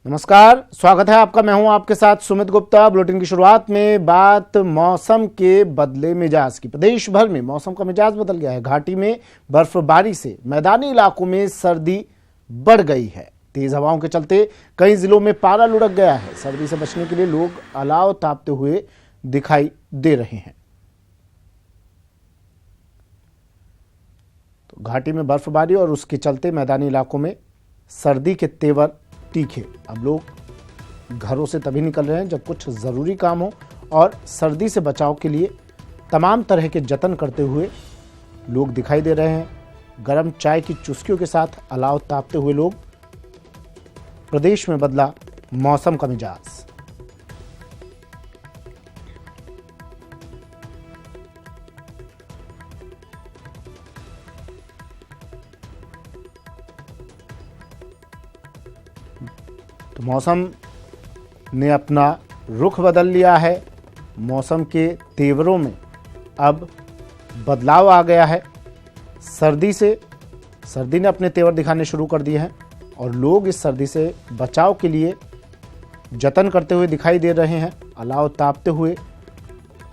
नमस्कार, स्वागत है आपका। मैं हूं आपके साथ सुमित गुप्ता। बुलेटिन की शुरुआत में बात मौसम के बदले मिजाज की। प्रदेश भर में मौसम का मिजाज बदल गया है। घाटी में बर्फबारी से मैदानी इलाकों में सर्दी बढ़ गई है। तेज हवाओं के चलते कई जिलों में पारा लुढ़क गया है। सर्दी से बचने के लिए लोग अलाव तापते हुए दिखाई दे रहे हैं। तो घाटी में बर्फबारी और उसके चलते मैदानी इलाकों में सर्दी के तेवर तीखे। अब लोग घरों से तभी निकल रहे हैं जब कुछ ज़रूरी काम हो, और सर्दी से बचाव के लिए तमाम तरह के जतन करते हुए लोग दिखाई दे रहे हैं। गर्म चाय की चुस्कियों के साथ अलाव तापते हुए लोग। प्रदेश में बदला मौसम का मिजाज। तो मौसम ने अपना रुख बदल लिया है। मौसम के तेवरों में अब बदलाव आ गया है। सर्दी ने अपने तेवर दिखाने शुरू कर दिए हैं, और लोग इस सर्दी से बचाव के लिए जतन करते हुए दिखाई दे रहे हैं। अलाव तापते हुए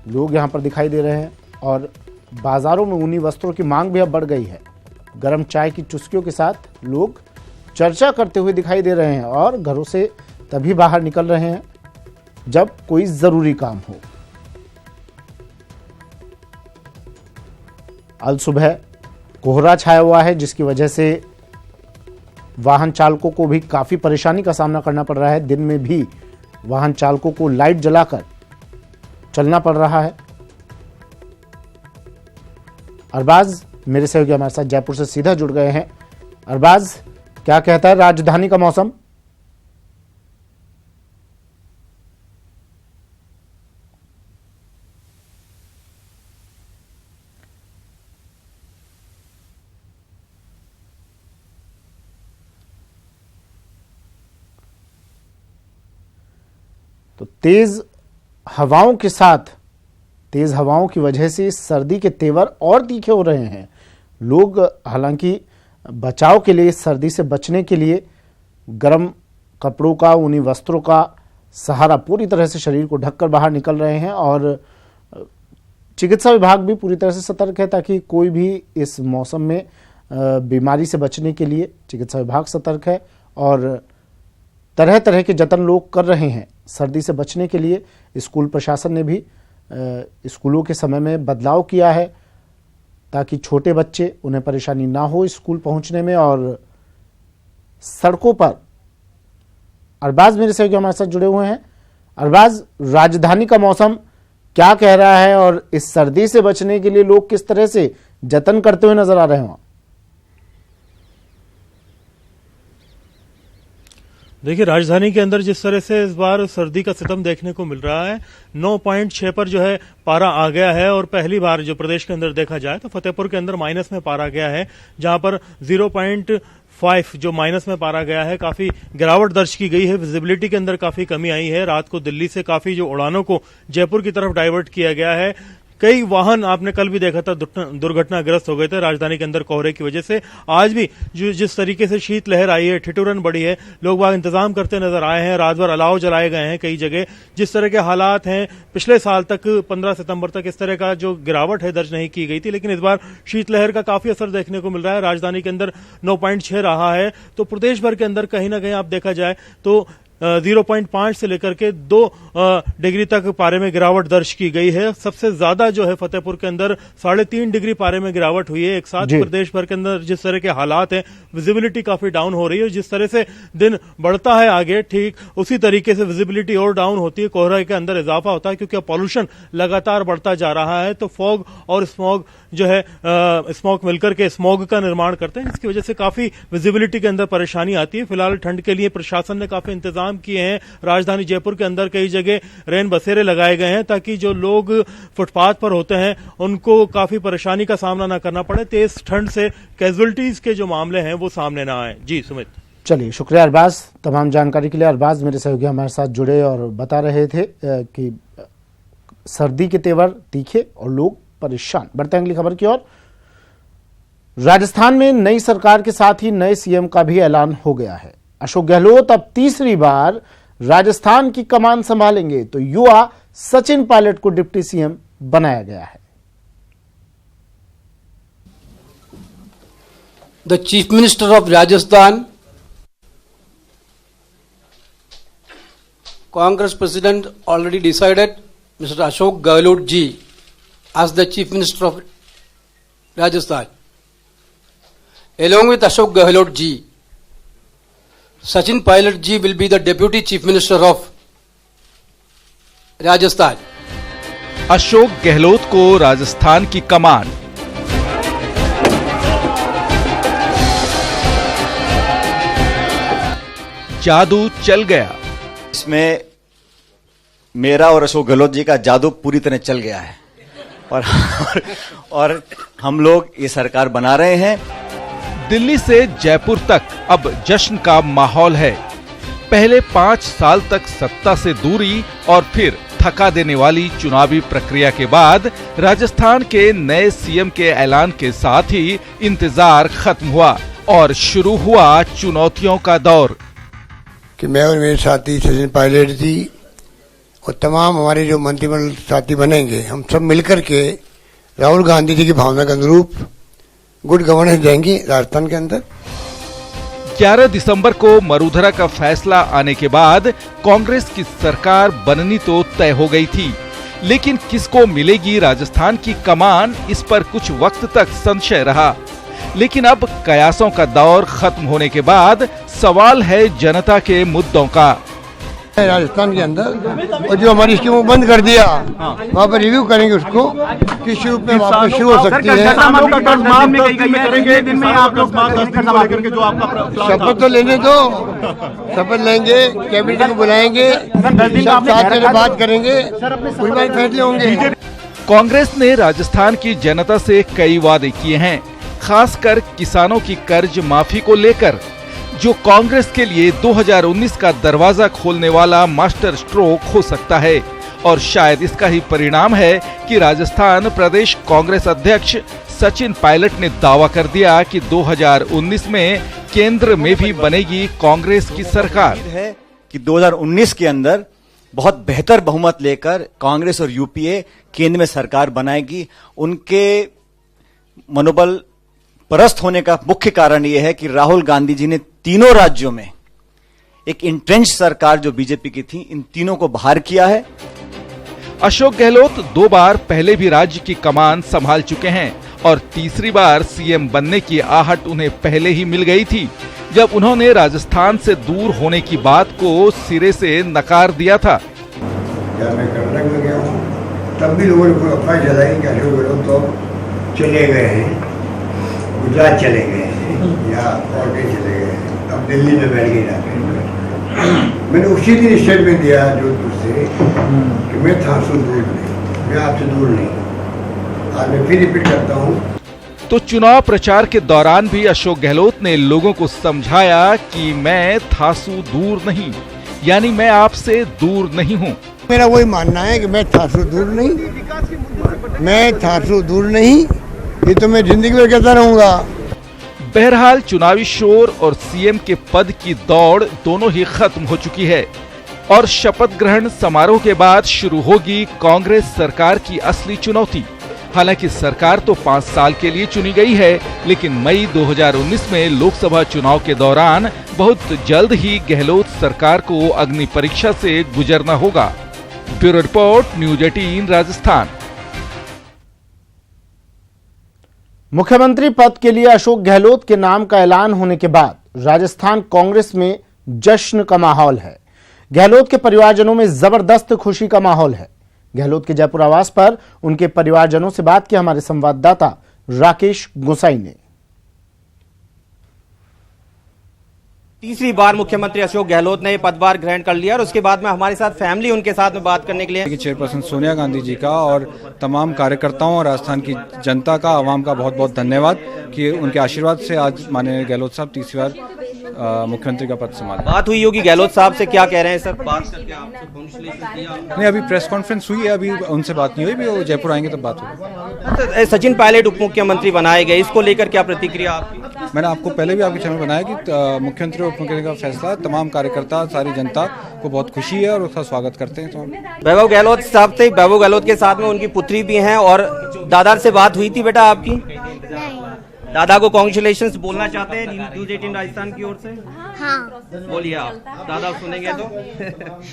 लोग यहाँ पर दिखाई दे रहे हैं, और बाज़ारों में ऊनी वस्त्रों की मांग भी अब बढ़ गई है। गर्म चाय की चुस्कियों के साथ लोग चर्चा करते हुए दिखाई दे रहे हैं, और घरों से तभी बाहर निकल रहे हैं जब कोई ज़रूरी काम हो। अल सुबह कोहरा छाया हुआ है, जिसकी वजह से वाहन चालकों को भी काफ़ी परेशानी का सामना करना पड़ रहा है। दिन में भी वाहन चालकों को लाइट जलाकर चलना पड़ रहा है। अरबाज मेरे सहयोगी हमारे साथ जयपुर से सीधा जुड़ गए हैं। अरबाज, क्या कहता है राजधानी का मौसम? तो तेज हवाओं के साथ, तेज हवाओं की वजह से सर्दी के तेवर और तीखे हो रहे हैं। लोग हालांकि बचाव के लिए, सर्दी से बचने के लिए गर्म कपड़ों का, ऊनी वस्त्रों का सहारा पूरी तरह से शरीर को ढककर बाहर निकल रहे हैं। और चिकित्सा विभाग भी पूरी तरह से सतर्क है, ताकि कोई भी इस मौसम में बीमारी से बचने के लिए चिकित्सा विभाग सतर्क है, और तरह तरह के जतन लोग कर रहे हैं सर्दी से बचने के लिए। स्कूल प्रशासन ने भी स्कूलों के समय में बदलाव किया है, ताकि छोटे बच्चे, उन्हें परेशानी ना हो स्कूल पहुंचने में। और सड़कों पर अरबाज मेरे सहयोगी हमारे साथ जुड़े हुए हैं। अरबाज, राजधानी का मौसम क्या कह रहा है, और इस सर्दी से बचने के लिए लोग किस तरह से जतन करते हुए नजर आ रहे हैं? देखिए, राजधानी के अंदर जिस तरह से इस बार सर्दी का सितम देखने को मिल रहा है, 9.6 पर जो है पारा आ गया है। और पहली बार जो प्रदेश के अंदर देखा जाए तो फतेहपुर के अंदर माइनस में पारा गया है, जहां पर 0.5 जो माइनस में पारा गया है। काफी गिरावट दर्ज की गई है। विजिबिलिटी के अंदर काफी कमी आई है। रात को दिल्ली से काफी जो उड़ानों को जयपुर की तरफ डाइवर्ट किया गया है। कई वाहन आपने कल भी देखा था दुर्घटनाग्रस्त हो गए थे राजधानी के अंदर कोहरे की वजह से। आज भी जिस तरीके से शीतलहर आई है, ठिठुरन बढ़ी है, लोग वहां इंतजाम करते नजर आए हैं। रात भर अलाव जलाए गए हैं कई जगह। जिस तरह के हालात हैं, पिछले साल तक 15 सितंबर तक इस तरह का जो गिरावट है दर्ज नहीं की गई थी, लेकिन इस बार शीतलहर का काफी असर देखने को मिल रहा है। राजधानी के अंदर 9.6 रहा है। तो प्रदेश भर के अंदर कहीं ना कहीं आप देखा जाए तो 0.5 से लेकर के 2 डिग्री तक पारे में गिरावट दर्ज की गई है। सबसे ज्यादा जो है फतेहपुर के अंदर 3.5 डिग्री पारे में गिरावट हुई है। एक साथ प्रदेश भर के अंदर जिस तरह के हालात हैं, विजिबिलिटी काफी डाउन हो रही है। जिस तरह से दिन बढ़ता है आगे, ठीक उसी तरीके से विजिबिलिटी और डाउन होती है, कोहरे के अंदर इजाफा होता है, क्योंकि पॉल्यूशन लगातार बढ़ता जा रहा है। तो फॉग और स्मॉग जो है, स्मॉग मिलकर के स्मॉग का निर्माण करते हैं, जिसकी वजह से काफी विजिबिलिटी के अंदर परेशानी आती है। फिलहाल ठंड के लिए प्रशासन ने काफी इंतजाम किए हैं। राजधानी जयपुर के अंदर कई जगह रेन बसेरे लगाए गए हैं, ताकि जो लोग फुटपाथ पर होते हैं उनको काफी परेशानी का सामना न करना पड़े। तेज ठंड से कैजुअलिटीज के जो मामले हैं वो सामने ना आए। जी सुमित। चलिए, शुक्रिया अरबाज तमाम जानकारी के लिए। अरबाज मेरे सहयोगी हमारे साथ जुड़े और बता रहे थे कि सर्दी के तेवर तीखे और लोग परेशान। बढ़ते हैं अगली खबर की ओर। राजस्थान में नई सरकार के साथ ही नए सीएम का भी ऐलान हो गया है। अशोक गहलोत अब तीसरी बार राजस्थान की कमान संभालेंगे तो युवा सचिन पायलट को डिप्टी सीएम बनाया गया है। The Chief Minister of Rajasthan, Congress President already decided Mr. Ashok Gehlot ji as the Chief Minister of Rajasthan. Along with Ashok Gehlot ji, Sachin Pilot ji will be the Deputy Chief Minister of Rajasthan. Ashok Gehlot को राजस्थान की कमान। जादू चल गया। इसमें मेरा और अशोक गहलोत जी का जादू पूरी तरह चल गया है और हम लोग ये सरकार बना रहे हैं। दिल्ली से जयपुर तक अब जश्न का माहौल है। पहले 5 साल तक सत्ता से दूरी और फिर थका देने वाली चुनावी प्रक्रिया के बाद राजस्थान के नए सीएम के ऐलान के साथ ही इंतजार खत्म हुआ और शुरू हुआ चुनौतियों का दौर। कि मैं और मेरे साथी सचिन पायलट जी और तमाम हमारे जो मंत्रिमंडल साथी बनेंगे, हम सब मिलकर के राहुल गांधी जी की भावना के अनुरूप गुड गवर्नेंस देंगे राजस्थान के अंदर। 11 दिसंबर को मरूधरा का फैसला आने के बाद कांग्रेस की सरकार बननी तो तय हो गई थी, लेकिन किसको मिलेगी राजस्थान की कमान, इस पर कुछ वक्त तक संशय रहा। लेकिन अब कयासों का दौर खत्म होने के बाद सवाल है जनता के मुद्दों का। राजस्थान के अंदर और जो हमारी स्कीम बंद कर दिया, वहाँ पर रिव्यू करेंगे उसको किस रूप में वापस शुरू हो सकती है। शपथ तो लेने दो, शपथ लेंगे, कैबिनेट को बुलाएंगे, सब साथ में बात करेंगे, कोई बात फैसले होंगे। कांग्रेस ने राजस्थान की जनता से कई वादे किए हैं, खासकर किसानों की कर्ज माफी को लेकर, जो कांग्रेस के लिए 2019 का दरवाजा खोलने वाला मास्टर स्ट्रोक हो सकता है। और शायद इसका ही परिणाम है कि राजस्थान प्रदेश कांग्रेस अध्यक्ष सचिन पायलट ने दावा कर दिया कि 2019 में केंद्र में भी बनेगी कांग्रेस की सरकार। है कि 2019 के अंदर बहुत बेहतर बहुमत लेकर कांग्रेस और यूपीए केंद्र में सरकार बनाएगी। उनके मनोबल परस्त होने का मुख्य कारण यह है कि राहुल गांधी जी ने तीनों राज्यों में एक इंट्रेंच सरकार जो बीजेपी की थी, इन तीनों को बाहर किया है। अशोक गहलोत 2 बार पहले भी राज्य की कमान संभाल चुके हैं और तीसरी बार सीएम बनने की आहट उन्हें पहले ही मिल गई थी, जब उन्होंने राजस्थान से दूर होने की बात को सिरे से नकार दिया था। जब मैं कर्नाटक में गया हूँ, तब भी लोगों ने अफवाह जलाई कि अशोक गहलोत तो चले गए हैं, गुजरात चले गए हैं या और कहीं चले गए हैं, अब दिल्ली में बैठ गए जाके। मैंने उसी दिन स्टेटमेंट दिया जोधपुर से कि मैं थासू दूर नहीं, मैं आपसे दूर नहीं। आज मैं फिर रिपीट करता हूँ। तो चुनाव प्रचार के दौरान भी अशोक गहलोत ने लोगों को समझाया कि मैं थासू दूर नहीं, यानी मैं आपसे दूर नहीं हूँ। मेरा वही मानना है कि मैं थासू दूर नहीं, मैं थासू दूर नहीं, ये तो मैं जिंदगी में कहता रहूंगा। बहरहाल चुनावी शोर और सीएम के पद की दौड़ दोनों ही खत्म हो चुकी है और शपथ ग्रहण समारोह के बाद शुरू होगी कांग्रेस सरकार की असली चुनौती। हालांकि सरकार तो 5 साल के लिए चुनी गई है, लेकिन मई 2019 में लोकसभा चुनाव के दौरान बहुत जल्द ही गहलोत सरकार को अग्नि परीक्षा से गुजरना होगा। Bureau report, news 18 Rajasthan. मुख्यमंत्री पद के लिए अशोक गहलोत के नाम का ऐलान होने के बाद राजस्थान कांग्रेस में जश्न का माहौल है। गहलोत के परिवारजनों में जबरदस्त खुशी का माहौल है। गहलोत के जयपुर आवास पर उनके परिवारजनों से बात की हमारे संवाददाता राकेश गोसाई ने। तीसरी बार मुख्यमंत्री अशोक गहलोत ने पदभार ग्रहण कर लिया और उसके बाद में हमारे साथ फैमिली उनके साथ में बात करने के लिए चेयरपर्सन सोनिया गांधी जी का और तमाम कार्यकर्ताओं और राजस्थान की जनता का, आवाम का बहुत बहुत धन्यवाद कि उनके आशीर्वाद से आज माननीय गहलोत साहब तीसरी बार मुख्यमंत्री का पद संभाला। बात हुई होगी गहलोत साहब से, क्या कह रहे हैं सर? बात करके आपसे कांग्रेचुलेशन किया? नहीं, अभी प्रेस कॉन्फ्रेंस हुई है, अभी उनसे बात नहीं हुई, भी वो जयपुर आएंगे तब बात होगी। सचिन पायलट उप मुख्यमंत्री बनाए गए, इसको लेकर क्या प्रतिक्रिया आपकी? मैंने आपको पहले भी आपके चैनल में बनाया कि मुख्यमंत्री और उप मुख्यमंत्री का फैसला तमाम कार्यकर्ता, सारी जनता को बहुत खुशी है और उसका स्वागत करते हैं। तो वैभव गहलोत साहब थे, वैभव गहलोत के साथ में उनकी पुत्री भी हैं। और दादा से बात हुई थी बेटा आपकी? दादा को कॉन्ग्रेचुलेशंस बोलना चाहते हैं न्यूज़ 18 राजस्थान की ओर से? हाँ बोलिए आप, दादा सुनेंगे तो।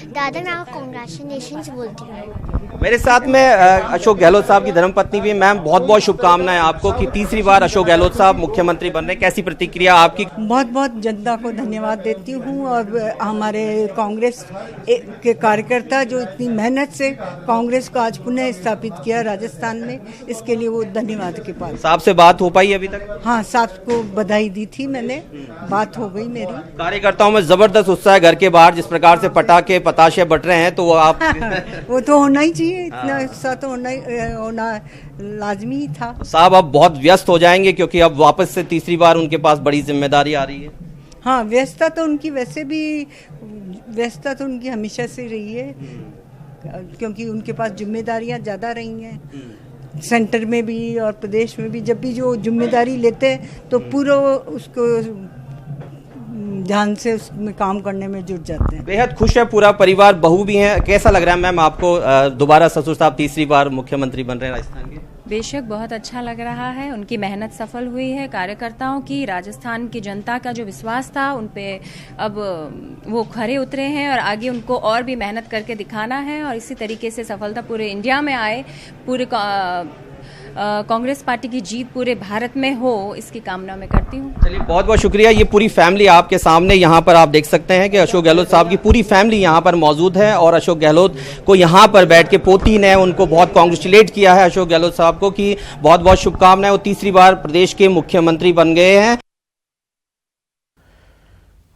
दादा मैं आपको कॉन्ग्रेचुलेशंस बोलती हूँ। मेरे साथ में अशोक गहलोत साहब की धर्मपत्नी भी। मैम बहुत बहुत शुभकामनाएं आपको कि तीसरी बार अशोक गहलोत साहब मुख्यमंत्री बन रहे हैं। कैसी प्रतिक्रिया आपकी? बहुत बहुत जनता को धन्यवाद देती हूँ और हमारे कांग्रेस के कार्यकर्ता जो इतनी मेहनत से कांग्रेस को आज पुनः स्थापित किया राजस्थान में, इसके लिए वो धन्यवाद के पास। साहब से बात हो पाई अभी तक? हाँ, साहब को बधाई दी थी मैंने, बात हो गई मेरी। कार्यकर्ताओं में जबरदस्त उत्साह है घर के बाहर, जिस प्रकार से पटाखे पताशे बट रहे हैं, तो वो आप वो तो होना ही चाहिए, इतना उत्साह तो होना लाजमी ही था। साहब अब बहुत व्यस्त हो जाएंगे क्योंकि अब वापस से तीसरी बार उनके पास बड़ी जिम्मेदारी आ रही है। हाँ, व्यस्तता तो उनकी वैसे भी, व्यस्तता तो उनकी हमेशा से रही है क्योंकि उनके पास जिम्मेदारियां ज्यादा रही हैं, सेंटर में भी और प्रदेश में भी। जब भी जो जिम्मेदारी लेते हैं तो पूरा उसको ध्यान से उसमें काम करने में जुट जाते हैं। बेहद खुश है पूरा परिवार, बहू भी है। कैसा लग रहा है मैम आपको दोबारा ससुर साहब तीसरी बार मुख्यमंत्री बन रहे हैं राजस्थान के? बेशक बहुत अच्छा लग रहा है, उनकी मेहनत सफल हुई है। कार्यकर्ताओं की, राजस्थान की जनता का जो विश्वास था उन पे अब वो खरे उतरे हैं और आगे उनको और भी मेहनत करके दिखाना है और इसी तरीके से सफलता पूरे इंडिया में आए, पूरे कांग्रेस पार्टी की जीत पूरे भारत में हो, इसकी कामना मैं करती हूँ। चलिए बहुत बहुत शुक्रिया। ये पूरी फैमिली आपके सामने यहाँ पर आप देख सकते हैं कि अशोक गहलोत साहब की पूरी फैमिली यहाँ पर मौजूद है और अशोक गहलोत को यहाँ पर बैठ के पोती ने उनको बहुत कांग्रेचुलेट किया है अशोक गहलोत साहब को कि बहुत बहुत शुभकामनाएं, वो तीसरी बार प्रदेश के मुख्यमंत्री बन गए हैं।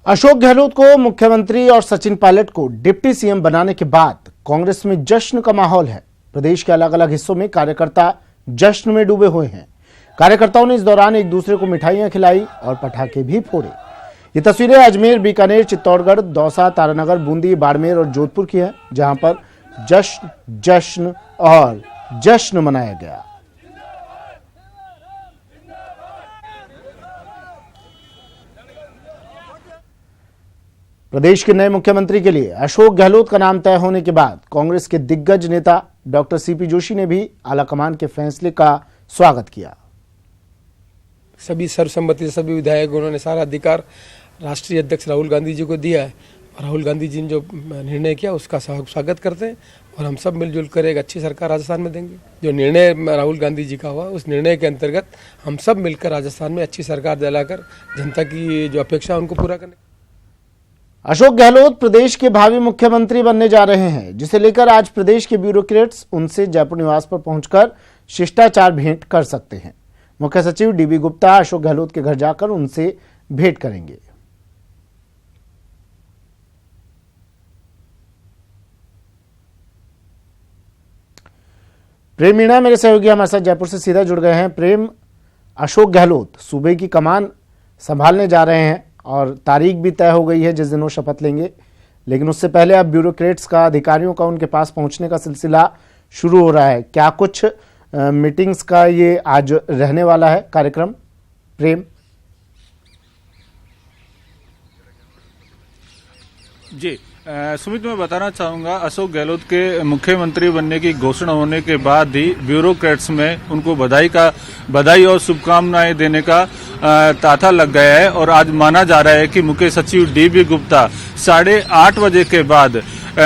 अशोक गहलोत को मुख्यमंत्री और सचिन पायलट को डिप्टी सीएम बनाने के बाद कांग्रेस में जश्न का माहौल है। प्रदेश के अलग अलग हिस्सों में कार्यकर्ता जश्न में डूबे हुए हैं। कार्यकर्ताओं ने इस दौरान एक दूसरे को मिठाइयां खिलाई और पटाखे भी फोड़े। ये तस्वीरें अजमेर, बीकानेर, चित्तौड़गढ़, दौसा, तारानगर, बूंदी, बाड़मेर और जोधपुर की हैं, जहां पर जश्न जश्न और जश्न मनाया गया। प्रदेश के नए मुख्यमंत्री के लिए अशोक गहलोत का नाम तय होने के बाद कांग्रेस के दिग्गज नेता डॉक्टर सीपी जोशी ने भी आलाकमान के फैसले का स्वागत किया। सभी सर्वसम्मति से सभी विधायक, उन्होंने सारा अधिकार राष्ट्रीय अध्यक्ष राहुल गांधी जी को दिया है और राहुल गांधी जी ने जो निर्णय किया उसका स्वागत करते हैं और हम सब मिलजुल कर एक अच्छी सरकार राजस्थान में देंगे। जो निर्णय राहुल गांधी जी का हुआ उस निर्णय के अंतर्गत हम सब मिलकर राजस्थान में अच्छी सरकार दिलाकर जनता की जो अपेक्षा उनको पूरा करने। अशोक गहलोत प्रदेश के भावी मुख्यमंत्री बनने जा रहे हैं, जिसे लेकर आज प्रदेश के ब्यूरोक्रेट्स उनसे जयपुर निवास पर पहुंचकर शिष्टाचार भेंट कर सकते हैं। मुख्य सचिव डीबी गुप्ता अशोक गहलोत के घर जाकर उनसे भेंट करेंगे। प्रेम मीणा मेरे सहयोगी हमारे साथ जयपुर से सीधा जुड़ गए हैं। प्रेम, अशोक गहलोत सूबे की कमान संभालने जा रहे हैं और तारीख भी तय हो गई है जिस दिन वो शपथ लेंगे, लेकिन उससे पहले अब ब्यूरोक्रेट्स का, अधिकारियों का उनके पास पहुंचने का सिलसिला शुरू हो रहा है। क्या कुछ मीटिंग्स का ये आज रहने वाला है कार्यक्रम? प्रेम जी सुमित, मैं बताना चाहूंगा अशोक गहलोत के मुख्यमंत्री बनने की घोषणा होने के बाद ही ब्यूरोक्रेट्स में उनको बधाई और शुभकामनाएं देने का तांता लग गया है और आज माना जा रहा है कि मुख्य सचिव डीबी गुप्ता 8:30 बजे के बाद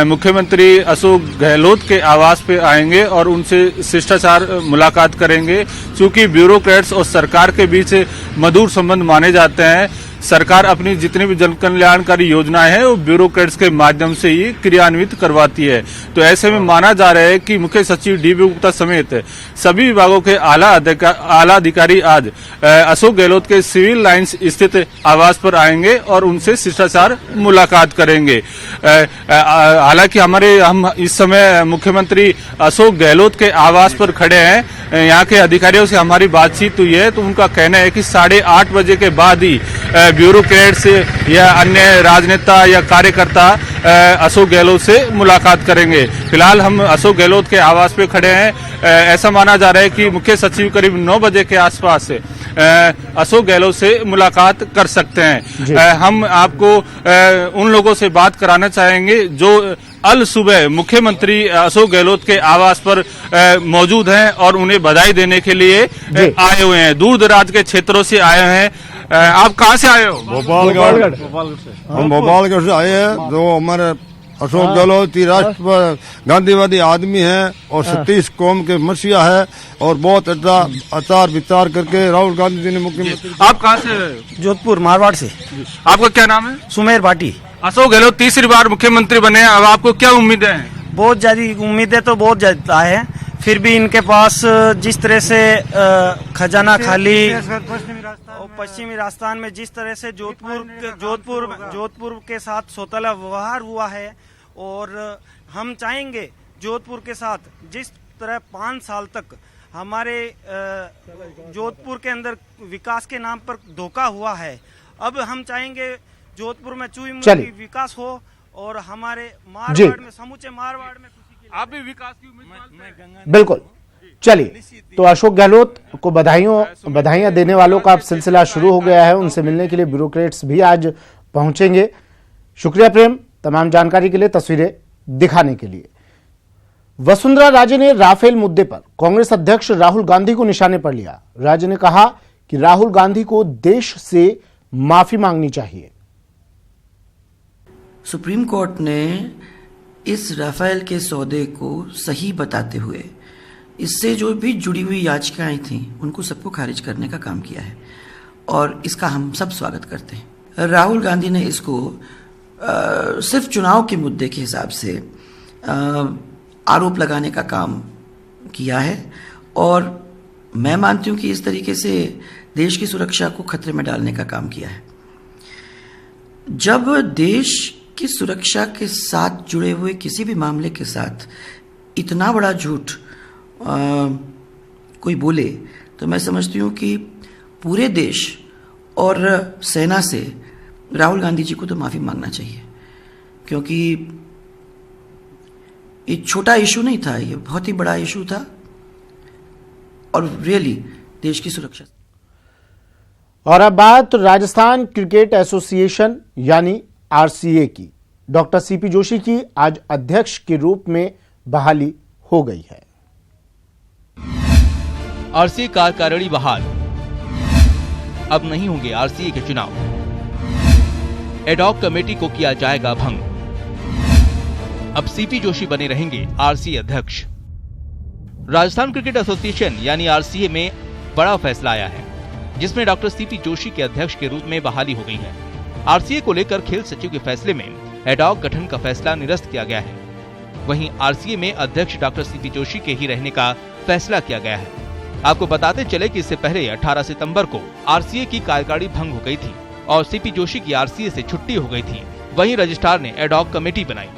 मुख्यमंत्री अशोक गहलोत के आवास पे आएंगे और उनसे शिष्टाचार मुलाकात करेंगे। चूंकि ब्यूरोक्रेट्स और सरकार के बीच मधुर संबंध माने जाते हैं, सरकार अपनी जितनी भी जन कल्याणकारी योजनाएं हैं वो ब्यूरोक्रेट्स के माध्यम से ही क्रियान्वित करवाती है। तो ऐसे में माना जा रहा है कि मुख्य सचिव डीबी गुप्ता समेत सभी विभागों के आला अधिकारी आज अशोक गहलोत के सिविल लाइंस स्थित आवास पर आएंगे और उनसे शिष्टाचार मुलाकात करेंगे। हालांकि हम इस समय मुख्यमंत्री अशोक गहलोत के आवास पर खड़े हैं। यहाँ के अधिकारियों से हमारी बातचीत हुई है तो उनका कहना है कि 8:30 बजे के बाद ही ब्यूरोक्रेट्स या अन्य राजनेता या कार्यकर्ता अशोक गहलोत से मुलाकात करेंगे। फिलहाल हम अशोक गहलोत के आवास पे खड़े हैं। ऐसा माना जा रहा है कि मुख्य सचिव करीब 9 बजे के आसपास अशोक गहलोत से मुलाकात कर सकते हैं। हम आपको उन लोगों से बात कराना चाहेंगे जो अल सुबह मुख्यमंत्री अशोक गहलोत के आवास पर मौजूद हैं और उन्हें बधाई देने के लिए आए हुए हैं। दूर दराज के क्षेत्रों से आए हैं। आप कहाँ से आए हो? भोपालगढ़ से। हम भोपालगढ़ से आए हैं। जो हमारे अशोक गहलोत राष्ट्र गांधीवादी आदमी है और 37 कौम के मसीहा है और बहुत अच्छा आचार विचार करके राहुल गांधी जी ने मुख्यमंत्री। आप कहाँ से? जोधपुर मारवाड़ से। आपका क्या नाम है? सुमेर भाटी। अशोक गहलोत तीसरी बार मुख्यमंत्री बने, अब आपको क्या उम्मीदें हैं? बहुत ज्यादा उम्मीदें तो बहुत ज्यादा है, फिर भी इनके पास जिस तरह से खजाना खाली और पश्चिमी राजस्थान में जिस तरह से जोधपुर के साथ सौतेला व्यवहार हुआ है और हम चाहेंगे जोधपुर के साथ जिस तरह 5 साल तक हमारे जोधपुर के अंदर विकास के नाम पर धोखा हुआ है, अब हम चाहेंगे जोधपुर में चुई विकास हो और हमारे मारवाड़ में समूचे मारवाड़ में आप भी विकास की उम्मीद। बिल्कुल। चलिए, तो अशोक गहलोत को बधाइयां देने वालों का अब सिलसिला शुरू हो गया है। उनसे मिलने के लिए ब्यूरोक्रेट्स भी आज पहुंचेंगे। शुक्रिया प्रेम, तमाम जानकारी के लिए, तस्वीरें दिखाने के लिए। वसुंधरा राजे ने राफेल मुद्दे पर कांग्रेस अध्यक्ष राहुल गांधी को निशाने पर लिया। राजे ने कहा कि राहुल गांधी को देश से माफी मांगनी चाहिए। सुप्रीम कोर्ट ने इस राफेल के सौदे को सही बताते हुए इससे जो भी जुड़ी हुई याचिकाएं थीं उनको सबको खारिज करने का काम किया है और इसका हम सब स्वागत करते हैं। राहुल गांधी ने इसको सिर्फ चुनाव के मुद्दे के हिसाब से आरोप लगाने का काम किया है और मैं मानती हूं कि इस तरीके से देश की सुरक्षा को खतरे में डालने का काम किया है। जब देश की सुरक्षा के साथ जुड़े हुए किसी भी मामले के साथ इतना बड़ा झूठ कोई बोले तो मैं समझती हूँ कि पूरे देश और सेना से राहुल गांधी जी को तो माफी मांगना चाहिए, क्योंकि ये छोटा इशू नहीं था, ये बहुत ही बड़ा इशू था और रियली देश की सुरक्षा। और अब बात राजस्थान क्रिकेट एसोसिएशन यानी आरसीए की। डॉक्टर सीपी जोशी की आज अध्यक्ष के रूप में बहाली हो गई है। आरसीए कार्यकारिणी बहाल, अब नहीं होंगे आरसीए के चुनाव। एडॉक कमेटी को किया जाएगा भंग, अब सीपी जोशी बने रहेंगे आरसीए अध्यक्ष। राजस्थान क्रिकेट एसोसिएशन यानी आरसीए में बड़ा फैसला आया है, जिसमें डॉक्टर सीपी जोशी के अध्यक्ष के रूप में बहाली हो गई है। आरसीए को लेकर खेल सचिव के फैसले में एडॉक गठन का फैसला निरस्त किया गया है। वहीं आरसीए में अध्यक्ष डॉक्टर सीपी जोशी के ही रहने का फैसला किया गया है। आपको बताते चले कि इससे पहले 18 सितंबर को आरसीए की कार्यकारिणी भंग हो गई थी और सीपी जोशी की आरसीए से छुट्टी हो गई थी। वहीं रजिस्ट्रार ने एडॉक कमेटी बनाई।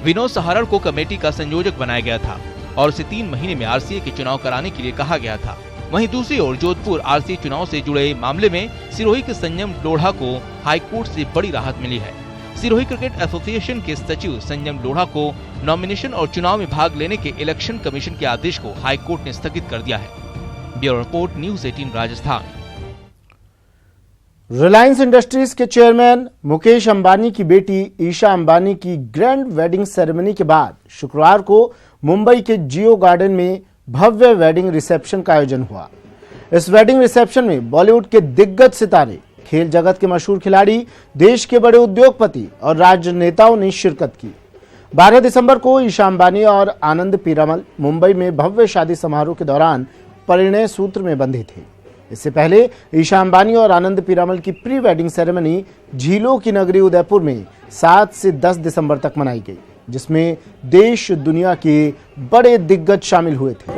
विनोद सहारण को कमेटी का संयोजक बनाया गया था और उसे 3 महीने में आरसीए के चुनाव कराने के लिए कहा गया था। वहीं दूसरी ओर जोधपुर आरसीए चुनाव से जुड़े मामले में सिरोही के संयम लोढ़ा को हाईकोर्ट से बड़ी राहत मिली है। सिरोही क्रिकेट एसोसिएशन के सचिव संयम लोढ़ा को नॉमिनेशन और चुनाव में भाग लेने के इलेक्शन कमीशन के आदेश को हाईकोर्ट ने स्थगित कर दिया है। Bureau report, news 18 Rajasthan. Reliance industries के चेयरमैन मुकेश अंबानी की बेटी ईशा अंबानी की ग्रैंड वेडिंग सेरेमनी के बाद शुक्रवार को मुंबई के जियो गार्डन में भव्य वेडिंग रिसेप्शन का आयोजन हुआ। इस वेडिंग रिसेप्शन में बॉलीवुड के दिग्गज सितारे, खेल जगत के मशहूर खिलाड़ी, देश के बड़े उद्योगपति और राजनेताओं ने शिरकत की। 12 दिसंबर को ईशा अंबानी और आनंद पीरामल मुंबई में भव्य शादी समारोह के दौरान परिणय सूत्र में बंधे थे। इससे पहले ईशा अंबानी और आनंद पीरामल की प्री वेडिंग सेरेमनी झीलों की नगरी उदयपुर में 7 से 10 दिसंबर तक मनाई गई, जिसमें देश दुनिया के बड़े दिग्गज शामिल हुए थे।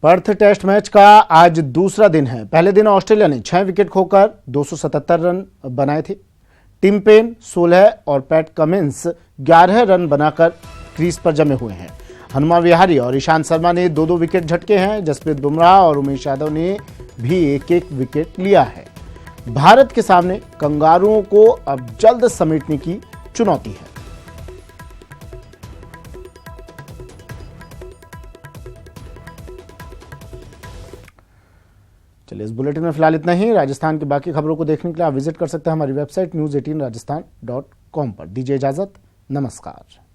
पर्थ टेस्ट मैच का आज दूसरा दिन है। पहले दिन ऑस्ट्रेलिया ने 6 विकेट खोकर 277 रन बनाए थे। टिम पेन 16 और पैट कमिंस 11 रन बनाकर क्रीज पर जमे हुए हैं। हनुमा विहारी और ईशांत शर्मा ने 2-2 विकेट झटके हैं। जसप्रीत बुमराह और उमेश यादव ने भी 1-1 विकेट लिया है। भारत के सामने कंगारुओं को अब जल्द समेटने की चुनौती है। चलिए, इस बुलेटिन में फिलहाल इतना ही। राजस्थान की बाकी खबरों को देखने के लिए आप विजिट कर सकते हैं हमारी वेबसाइट news18rajasthan.com पर। दीजिए इजाजत, नमस्कार।